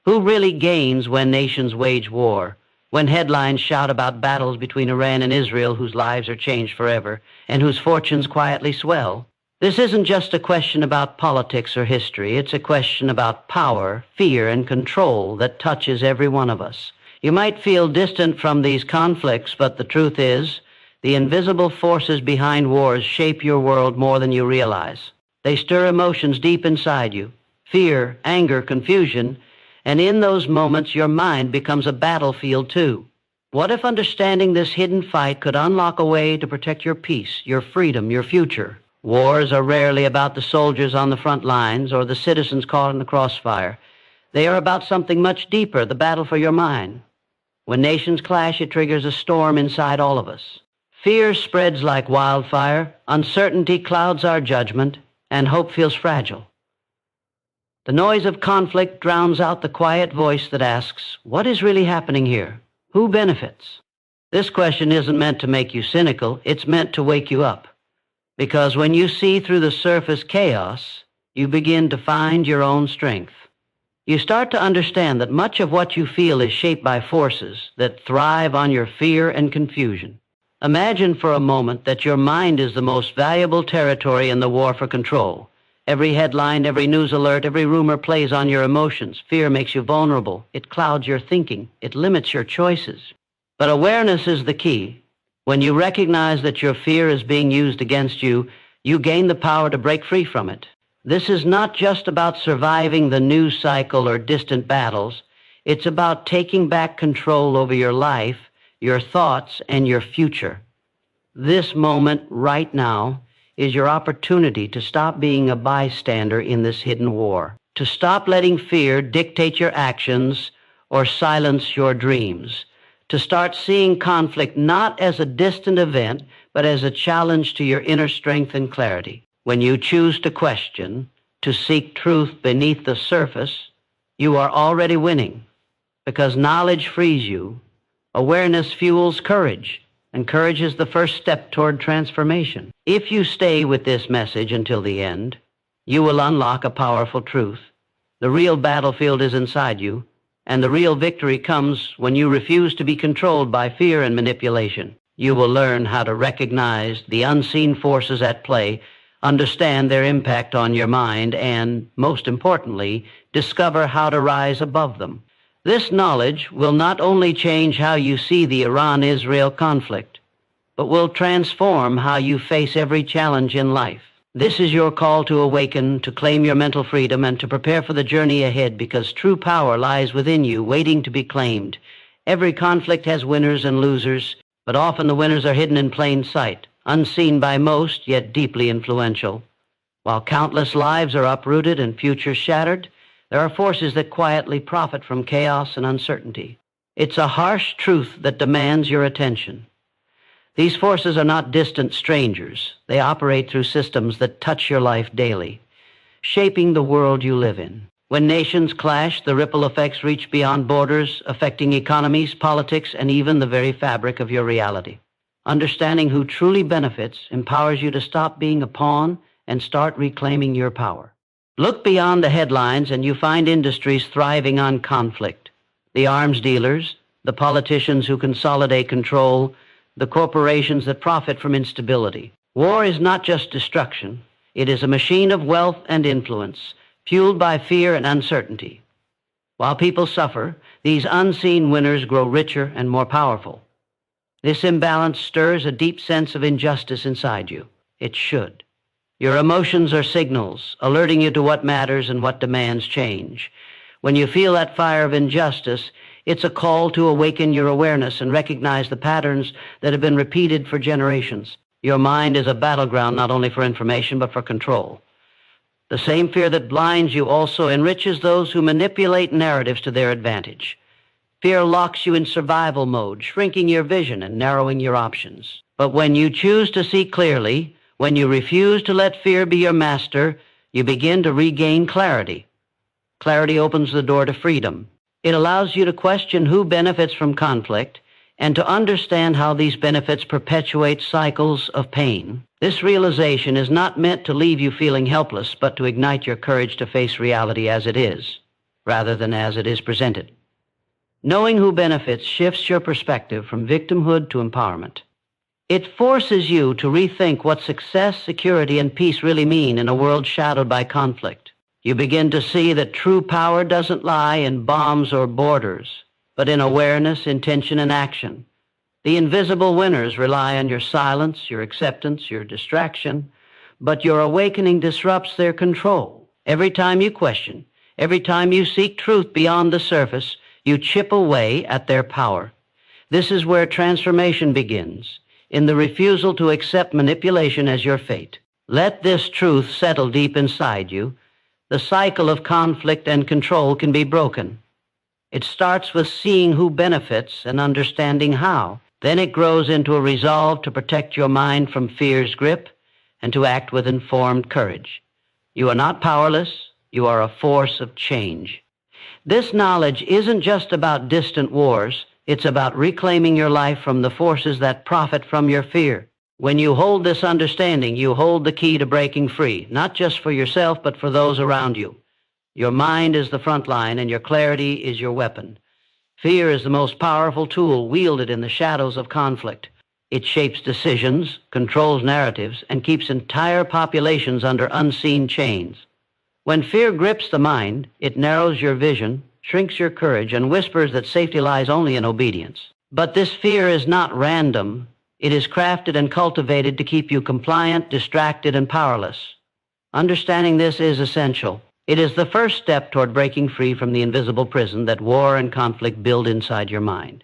Who really gains when nations wage war? When headlines shout about battles between Iran and Israel whose lives are changed forever and whose fortunes quietly swell? This isn't just a question about politics or history. It's a question about power, fear, and control that touches every one of us. You might feel distant from these conflicts, but the truth is, the invisible forces behind wars shape your world more than you realize. They stir emotions deep inside you, fear, anger, confusion, and in those moments your mind becomes a battlefield too. What if understanding this hidden fight could unlock a way to protect your peace, your freedom, your future? Wars are rarely about the soldiers on the front lines or the citizens caught in the crossfire. They are about something much deeper, the battle for your mind. When nations clash, it triggers a storm inside all of us. Fear spreads like wildfire, uncertainty clouds our judgment, and hope feels fragile. The noise of conflict drowns out the quiet voice that asks, what is really happening here? Who benefits? This question isn't meant to make you cynical, it's meant to wake you up. Because when you see through the surface chaos, you begin to find your own strength. You start to understand that much of what you feel is shaped by forces that thrive on your fear and confusion. Imagine for a moment that your mind is the most valuable territory in the war for control. Every headline, every news alert, every rumor plays on your emotions. Fear makes you vulnerable. It clouds your thinking. It limits your choices. But awareness is the key. When you recognize that your fear is being used against you, you gain the power to break free from it. This is not just about surviving the news cycle or distant battles. It's about taking back control over your life, your thoughts, and your future. This moment, right now, is your opportunity to stop being a bystander in this hidden war, to stop letting fear dictate your actions or silence your dreams, to start seeing conflict not as a distant event, but as a challenge to your inner strength and clarity. When you choose to question, to seek truth beneath the surface, you are already winning, because knowledge frees you, awareness fuels courage, and courage is the first step toward transformation. If you stay with this message until the end, you will unlock a powerful truth. The real battlefield is inside you, and the real victory comes when you refuse to be controlled by fear and manipulation. You will learn how to recognize the unseen forces at play, understand their impact on your mind, and, most importantly, discover how to rise above them. This knowledge will not only change how you see the Iran-Israel conflict, but will transform how you face every challenge in life. This is your call to awaken, to claim your mental freedom, and to prepare for the journey ahead, because true power lies within you, waiting to be claimed. Every conflict has winners and losers, but often the winners are hidden in plain sight, unseen by most, yet deeply influential. While countless lives are uprooted and futures shattered, there are forces that quietly profit from chaos and uncertainty. It's a harsh truth that demands your attention. These forces are not distant strangers. They operate through systems that touch your life daily, shaping the world you live in. When nations clash, the ripple effects reach beyond borders, affecting economies, politics, and even the very fabric of your reality. Understanding who truly benefits empowers you to stop being a pawn and start reclaiming your power. Look beyond the headlines and you find industries thriving on conflict. The arms dealers, the politicians who consolidate control, the corporations that profit from instability. War is not just destruction. It is a machine of wealth and influence, fueled by fear and uncertainty. While people suffer, these unseen winners grow richer and more powerful. This imbalance stirs a deep sense of injustice inside you. It should. Your emotions are signals, alerting you to what matters and what demands change. When you feel that fire of injustice, it's a call to awaken your awareness and recognize the patterns that have been repeated for generations. Your mind is a battleground not only for information, but for control. The same fear that blinds you also enriches those who manipulate narratives to their advantage. Fear locks you in survival mode, shrinking your vision and narrowing your options. But when you choose to see clearly, when you refuse to let fear be your master, you begin to regain clarity. Clarity opens the door to freedom. It allows you to question who benefits from conflict and to understand how these benefits perpetuate cycles of pain. This realization is not meant to leave you feeling helpless, but to ignite your courage to face reality as it is. rather than as it is presented. Knowing who benefits shifts your perspective from victimhood to empowerment. It forces you to rethink what success, security, and peace really mean in a world shadowed by conflict. You begin to see that true power doesn't lie in bombs or borders, but in awareness, intention, and action. The invisible winners rely on your silence, your acceptance, your distraction, but your awakening disrupts their control. Every time you question, every time you seek truth beyond the surface, you chip away at their power. This is where transformation begins, in the refusal to accept manipulation as your fate. Let this truth settle deep inside you. The cycle of conflict and control can be broken. It starts with seeing who benefits and understanding how. Then it grows into a resolve to protect your mind from fear's grip and to act with informed courage. You are not powerless. You are a force of change. This knowledge isn't just about distant wars. It's about reclaiming your life from the forces that profit from your fear. When you hold this understanding, you hold the key to breaking free, not just for yourself, but for those around you. Your mind is the front line, and your clarity is your weapon. Fear is the most powerful tool wielded in the shadows of conflict. It shapes decisions, controls narratives, and keeps entire populations under unseen chains. When fear grips the mind, it narrows your vision, shrinks your courage, and whispers that safety lies only in obedience. But this fear is not random. It is crafted and cultivated to keep you compliant, distracted, and powerless. Understanding this is essential. It is the first step toward breaking free from the invisible prison that war and conflict build inside your mind.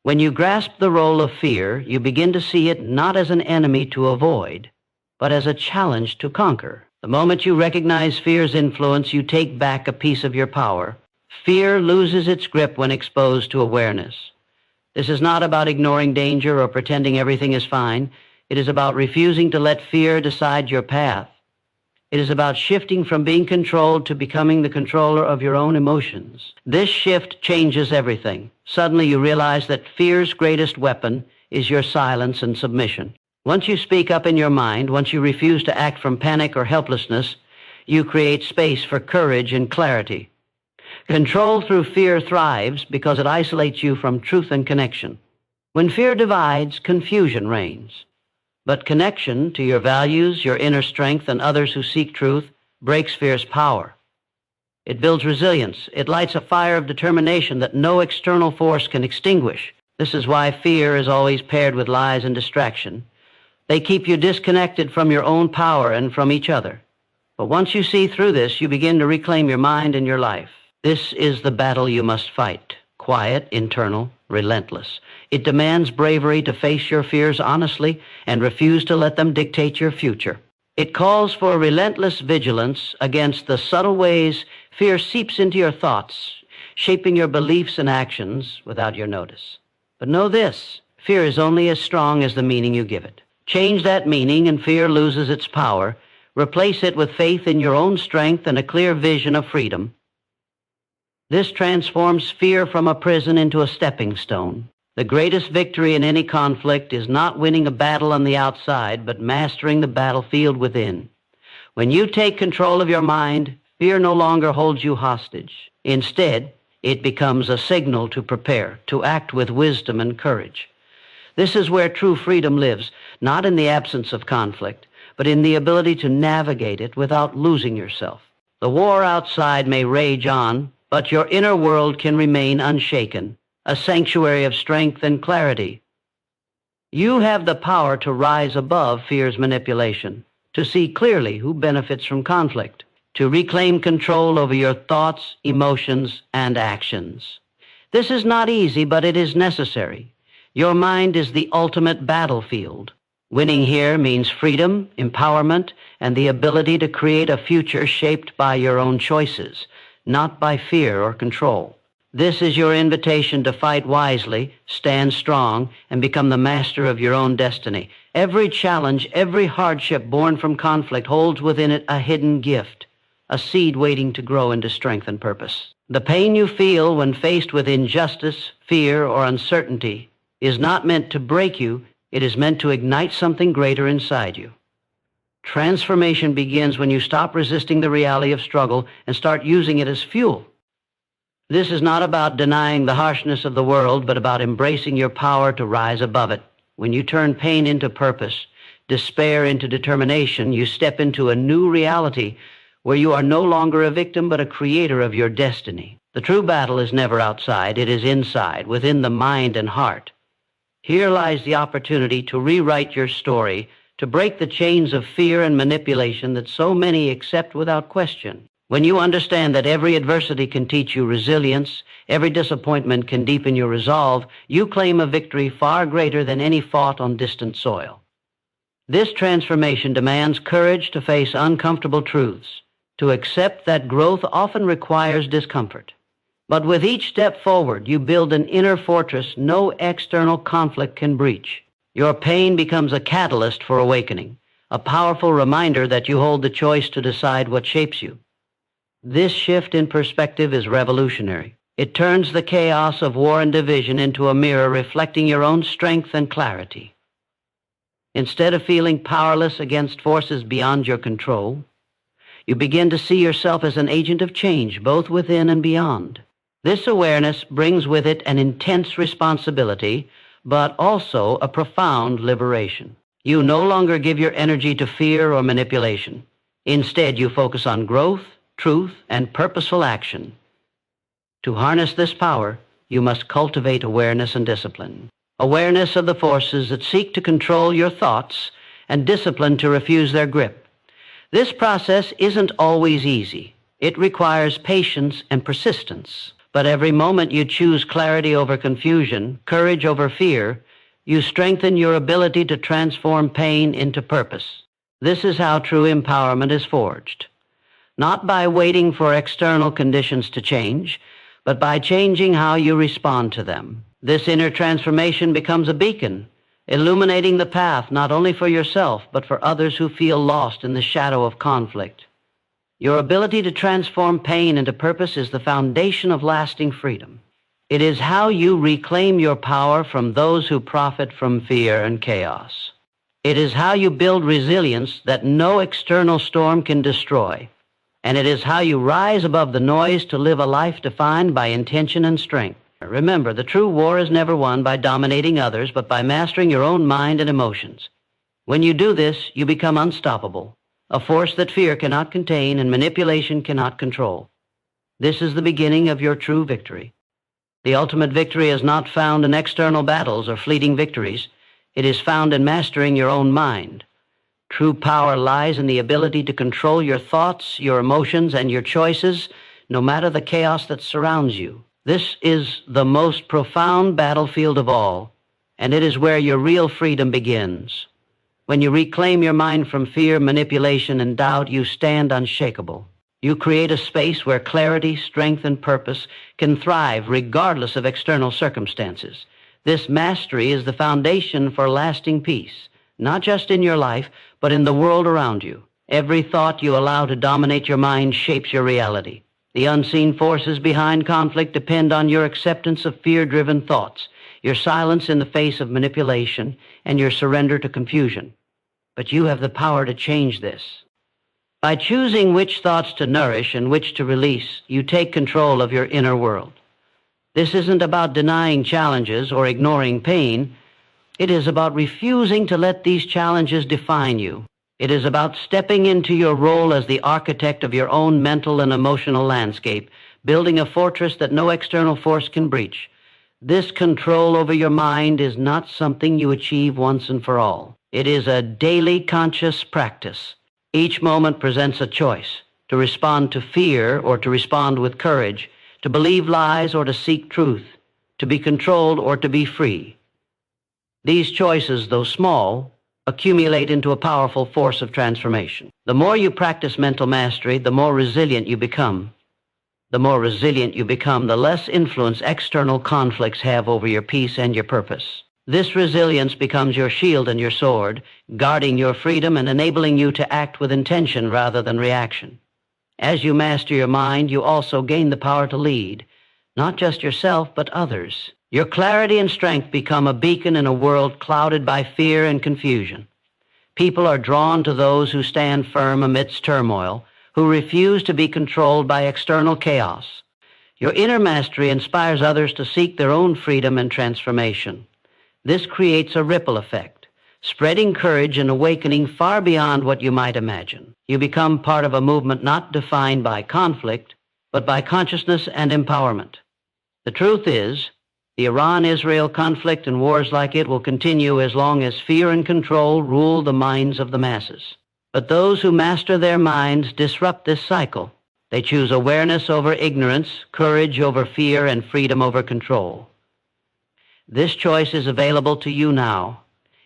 When you grasp the role of fear, you begin to see it not as an enemy to avoid, but as a challenge to conquer. The moment you recognize fear's influence, you take back a piece of your power. Fear loses its grip when exposed to awareness. This is not about ignoring danger or pretending everything is fine. It is about refusing to let fear decide your path. It is about shifting from being controlled to becoming the controller of your own emotions. This shift changes everything. Suddenly you realize that fear's greatest weapon is your silence and submission. Once you speak up in your mind, once you refuse to act from panic or helplessness, you create space for courage and clarity. Control through fear thrives because it isolates you from truth and connection. When fear divides, confusion reigns. But connection to your values, your inner strength, and others who seek truth breaks fear's power. It builds resilience. It lights a fire of determination that no external force can extinguish. This is why fear is always paired with lies and distraction. They keep you disconnected from your own power and from each other. But once you see through this, you begin to reclaim your mind and your life. This is the battle you must fight. Quiet, internal, relentless. It demands bravery to face your fears honestly and refuse to let them dictate your future. It calls for relentless vigilance against the subtle ways fear seeps into your thoughts, shaping your beliefs and actions without your notice. But know this, fear is only as strong as the meaning you give it. Change that meaning and fear loses its power. Replace it with faith in your own strength and a clear vision of freedom. This transforms fear from a prison into a stepping stone. The greatest victory in any conflict is not winning a battle on the outside, but mastering the battlefield within. When you take control of your mind, fear no longer holds you hostage. Instead, it becomes a signal to prepare, to act with wisdom and courage. This is where true freedom lives, not in the absence of conflict, but in the ability to navigate it without losing yourself. The war outside may rage on, but your inner world can remain unshaken, a sanctuary of strength and clarity. You have the power to rise above fear's manipulation, to see clearly who benefits from conflict, to reclaim control over your thoughts, emotions, and actions. This is not easy, but it is necessary. Your mind is the ultimate battlefield. Winning here means freedom, empowerment, and the ability to create a future shaped by your own choices, not by fear or control. This is your invitation to fight wisely, stand strong, and become the master of your own destiny. Every challenge, every hardship born from conflict holds within it a hidden gift, a seed waiting to grow into strength and purpose. The pain you feel when faced with injustice, fear, or uncertainty is not meant to break you. It is meant to ignite something greater inside you. Transformation begins when you stop resisting the reality of struggle and start using it as fuel. This is not about denying the harshness of the world, but about embracing your power to rise above it. When you turn pain into purpose, despair into determination, you step into a new reality where you are no longer a victim but a creator of your destiny. The true battle is never outside, it is inside, within the mind and heart. Here lies the opportunity to rewrite your story, to break the chains of fear and manipulation that so many accept without question. When you understand that every adversity can teach you resilience, every disappointment can deepen your resolve, you claim a victory far greater than any fought on distant soil. This transformation demands courage to face uncomfortable truths, to accept that growth often requires discomfort. But with each step forward, you build an inner fortress no external conflict can breach. Your pain becomes a catalyst for awakening, a powerful reminder that you hold the choice to decide what shapes you. This shift in perspective is revolutionary. It turns the chaos of war and division into a mirror reflecting your own strength and clarity. Instead of feeling powerless against forces beyond your control, you begin to see yourself as an agent of change, both within and beyond. This awareness brings with it an intense responsibility, but also a profound liberation. You no longer give your energy to fear or manipulation. Instead, you focus on growth, truth, and purposeful action. To harness this power, you must cultivate awareness and discipline. Awareness of the forces that seek to control your thoughts, and discipline to refuse their grip. This process isn't always easy. It requires patience and persistence. But every moment you choose clarity over confusion, courage over fear, you strengthen your ability to transform pain into purpose. This is how true empowerment is forged. Not by waiting for external conditions to change, but by changing how you respond to them. This inner transformation becomes a beacon, illuminating the path not only for yourself, but for others who feel lost in the shadow of conflict. Your ability to transform pain into purpose is the foundation of lasting freedom. It is how you reclaim your power from those who profit from fear and chaos. It is how you build resilience that no external storm can destroy. And it is how you rise above the noise to live a life defined by intention and strength. Remember, the true war is never won by dominating others, but by mastering your own mind and emotions. When you do this, you become unstoppable, a force that fear cannot contain and manipulation cannot control. This is the beginning of your true victory. The ultimate victory is not found in external battles or fleeting victories. It is found in mastering your own mind. True power lies in the ability to control your thoughts, your emotions, and your choices, no matter the chaos that surrounds you. This is the most profound battlefield of all, and it is where your real freedom begins. When you reclaim your mind from fear, manipulation, and doubt, you stand unshakable. You create a space where clarity, strength, and purpose can thrive regardless of external circumstances. This mastery is the foundation for lasting peace, not just in your life, but in the world around you. Every thought you allow to dominate your mind shapes your reality. The unseen forces behind conflict depend on your acceptance of fear-driven thoughts, your silence in the face of manipulation, and your surrender to confusion. But you have the power to change this. By choosing which thoughts to nourish and which to release, you take control of your inner world. This isn't about denying challenges or ignoring pain. It is about refusing to let these challenges define you. It is about stepping into your role as the architect of your own mental and emotional landscape, building a fortress that no external force can breach. This control over your mind is not something you achieve once and for all. It is a daily conscious practice. Each moment presents a choice, to respond to fear or to respond with courage, to believe lies or to seek truth, to be controlled or to be free. These choices, though small, accumulate into a powerful force of transformation. The more you practice mental mastery, the more resilient you become. The more resilient you become, the less influence external conflicts have over your peace and your purpose. This resilience becomes your shield and your sword, guarding your freedom and enabling you to act with intention rather than reaction. As you master your mind, you also gain the power to lead, not just yourself, but others. Your clarity and strength become a beacon in a world clouded by fear and confusion. People are drawn to those who stand firm amidst turmoil, who refuse to be controlled by external chaos. Your inner mastery inspires others to seek their own freedom and transformation. This creates a ripple effect, spreading courage and awakening far beyond what you might imagine. You become part of a movement not defined by conflict, but by consciousness and empowerment. The truth is, the Iran-Israel conflict and wars like it will continue as long as fear and control rule the minds of the masses. But those who master their minds disrupt this cycle. They choose awareness over ignorance, courage over fear, and freedom over control. This choice is available to you now.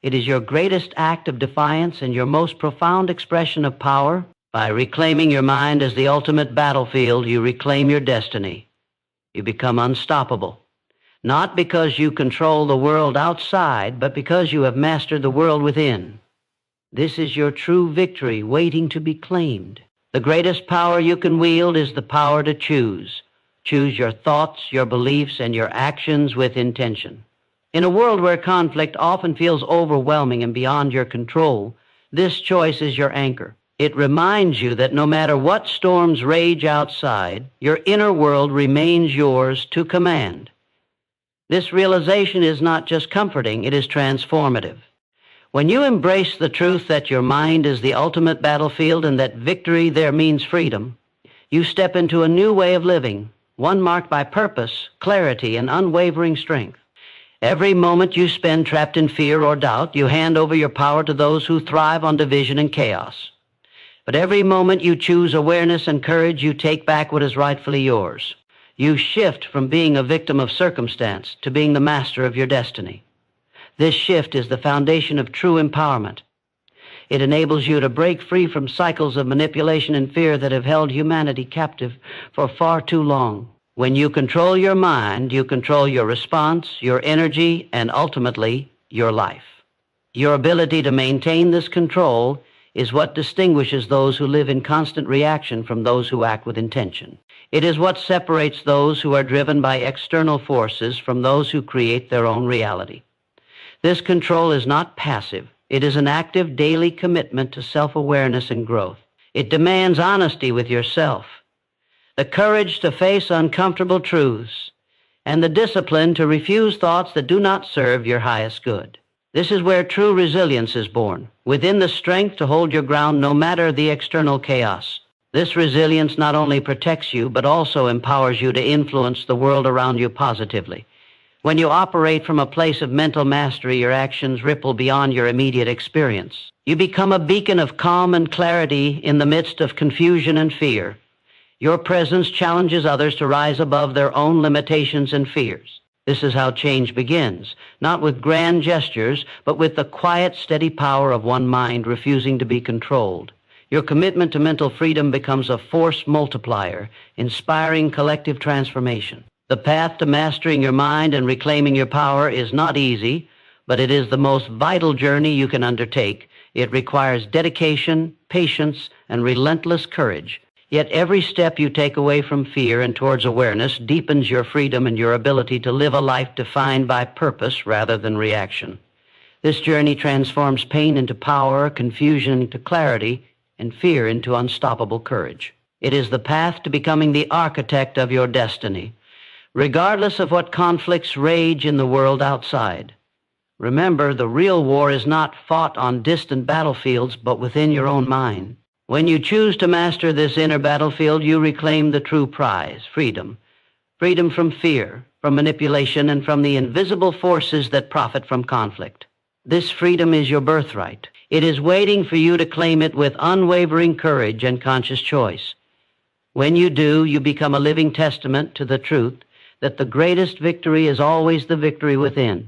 It is your greatest act of defiance and your most profound expression of power. By reclaiming your mind as the ultimate battlefield, you reclaim your destiny. You become unstoppable. Not because you control the world outside, but because you have mastered the world within. This is your true victory waiting to be claimed. The greatest power you can wield is the power to choose. Choose your thoughts, your beliefs, and your actions with intention. In a world where conflict often feels overwhelming and beyond your control, this choice is your anchor. It reminds you that no matter what storms rage outside, your inner world remains yours to command. This realization is not just comforting, it is transformative. When you embrace the truth that your mind is the ultimate battlefield and that victory there means freedom, you step into a new way of living, one marked by purpose, clarity, and unwavering strength. Every moment you spend trapped in fear or doubt, you hand over your power to those who thrive on division and chaos. But every moment you choose awareness and courage, you take back what is rightfully yours. You shift from being a victim of circumstance to being the master of your destiny. This shift is the foundation of true empowerment. It enables you to break free from cycles of manipulation and fear that have held humanity captive for far too long. When you control your mind, you control your response, your energy, and ultimately, your life. Your ability to maintain this control is what distinguishes those who live in constant reaction from those who act with intention. It is what separates those who are driven by external forces from those who create their own reality. This control is not passive. It is an active daily commitment to self-awareness and growth. It demands honesty with yourself, the courage to face uncomfortable truths, and the discipline to refuse thoughts that do not serve your highest good. This is where true resilience is born, within the strength to hold your ground no matter the external chaos. This resilience not only protects you, but also empowers you to influence the world around you positively. When you operate from a place of mental mastery, your actions ripple beyond your immediate experience. You become a beacon of calm and clarity in the midst of confusion and fear. Your presence challenges others to rise above their own limitations and fears. This is how change begins, not with grand gestures, but with the quiet, steady power of one mind refusing to be controlled. Your commitment to mental freedom becomes a force multiplier, inspiring collective transformation. The path to mastering your mind and reclaiming your power is not easy, but it is the most vital journey you can undertake. It requires dedication, patience, and relentless courage. Yet every step you take away from fear and towards awareness deepens your freedom and your ability to live a life defined by purpose rather than reaction. This journey transforms pain into power, confusion into clarity, and fear into unstoppable courage. It is the path to becoming the architect of your destiny, regardless of what conflicts rage in the world outside. Remember, the real war is not fought on distant battlefields, but within your own mind. When you choose to master this inner battlefield, you reclaim the true prize, freedom. Freedom from fear, from manipulation, and from the invisible forces that profit from conflict. This freedom is your birthright. It is waiting for you to claim it with unwavering courage and conscious choice. When you do, you become a living testament to the truth that the greatest victory is always the victory within.